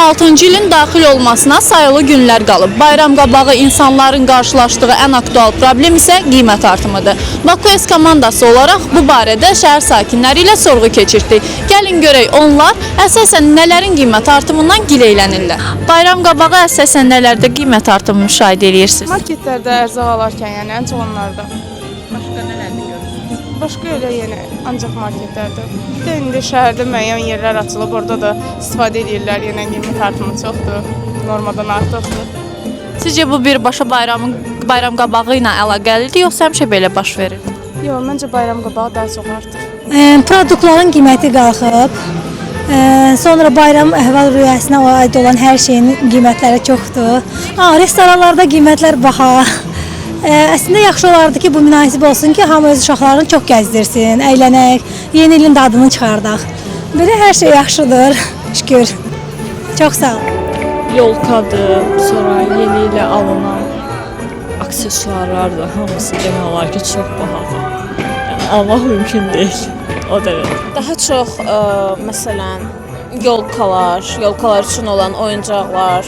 2026-cı ilin daxil olmasına sayılı günlər qalıb. Bayram qabağı insanların qarşılaşdığı ən aktual problem isə qiymət artımıdır. Bakues komandası olaraq bu barədə şəhər sakinləri ilə sorğu keçirdik. Gəlin görək onlar əsasən nələrin qiymət artımından gileylənirlər. Bayram qabağı əsasən nələrdə qiymət artımı müşahidə edirsiniz? Marketlərdə ərzaq alarkən, yəni ən çox onlarda. Başqa nələrdə görürsünüz? Başqa elə yenə ancaq marketlərdə. Bir də indi şəhərdə müəyyən yerlər açılıb, orada da istifadə edirlər. Yenə qiymət artımı çoxdur, normadan artıqdır. Sizcə bu birbaşa bayram qabağı ilə əlaqəlidir, yoxsa həmişə belə baş verir? Yox, məncə bayram qabağı daha çox artır. Produktların qiyməti qalxıb. Sonra bayram əhval-ruhiyyəsinə aid olan hər şeyin qiymətləri çoxdur. Restoranlarda qiymətlər baha. Əslində yaxşı olardı ki, bu münasib olsun ki, hamı öz uşaqlarını çox gəzdirsin, əylənək, yeni ilin dadını çıxardaq. Belə hər şey yaxşıdır, şükür. Çox sağ olun. Yolkadır, sonra yeni ilə alınan aksesuarlar da hamısı demək olar ki, çox bahadır. Yəni almaq mümkün deyil o dərəcədə. Daha çox məsələn yolkalar üçün olan oyuncaqlar,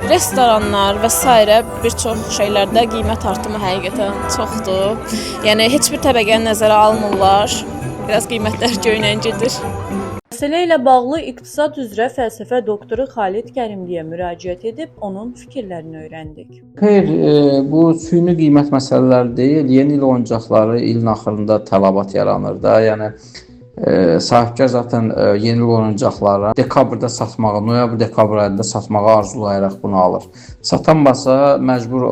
restoranlar və s. bir çox şeylərdə qiymət artımı həqiqətən çoxdur. Yəni heç bir təbəqəni nəzərə almırlar. Biraz qiymətlər göynəncidir. Məsələ ilə bağlı iqtisad üzrə fəlsəfə doktoru Xalid Kərimliyə müraciət edib onun fikirlərini öyrəndik. Xeyr, bu süni qiymət məsələləri deyil. Yeni il oyuncaqları ilin axırında tələbat yaranır da. Yəni sahibkar zaten yeni il oyuncaqları dekabrda satmağı, noyabr-dekabr ayında satmağı arzulayaraq bunu alır. Satanmasa məcbur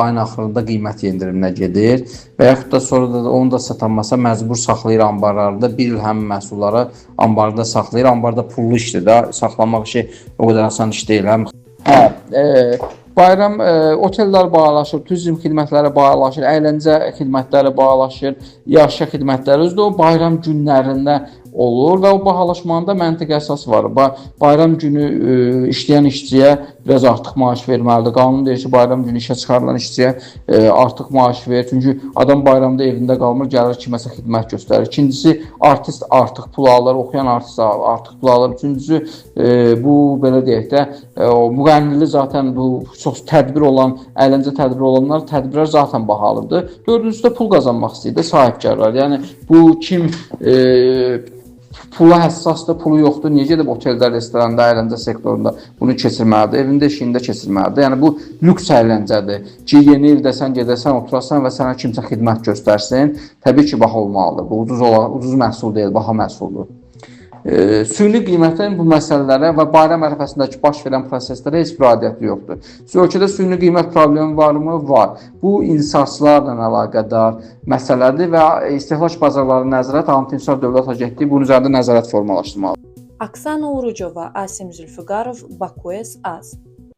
ayın axırında qiymət yendiriminə gedir və yaxud da sonra da onu da satanmasa məcbur saxlayır ambarlarda. Bir il həmin məhsulları ambarda saxlayır. Ambarda pullu işdir də, saxlamaq işi o qədər asan iş deyil. Bayram otellər bağlaşır, turizm xidmətləri bağlaşır, əyləncə xidmətləri bağlaşır, yaşa xidmətləri özü də o bayram günlərində olur və o bahalaşmanın da məntiqi əsası var. Bayram günü işləyən işçiyə biraz artıq maaş verməlidir. Qanun deyir ki, bayram günü işə çıxarılan işçiyə artıq maaş verir. Çünki adam bayramda evində qalmır, gəlir kiməsə xidmət göstərir. İkincisi, artist artıq pul alır, oxuyan artist artıq pul alır. Üçüncüsü, bu belə deyək də, müğənnili zaten bu çox tədbir olan, əyləncə tədbiri olanlar, tədbirlər zaten bahalıdır. Dördüncüsü də pul qazanmaq istəyir də sahibkarlar. Yəni, bu kim pula həssasdır, pulu yoxdur, niyə gedib oteldə, restoranda, əyləncə sektorunda bunu keçirməlidir, evində, işində keçirməlidir. Yəni, bu lüks əyləncədir ki, yeni ildə sən gedəsən, oturasan və sənə kimsə xidmət göstərsin, təbii ki, baha olmalıdır. Bu ucuz məhsul deyil, baha məhsuldur. Süni qiymətlərin bu məsələlərə və bayram ərəfəsindəki baş verən proseslərə heç bir adiyyəti yoxdur. Ölkədə süni qiymət problemi varmı? Var. Bu inhisarçılarla əlaqədar məsələdir və istehlak bazarları nəzarət Anti-İnhisar Dövlət Agentliyi bunun üzərində nəzarət formalaşdırmalıdır. Aksana Urucova, Asim Zülfüqarov, Bakues Az.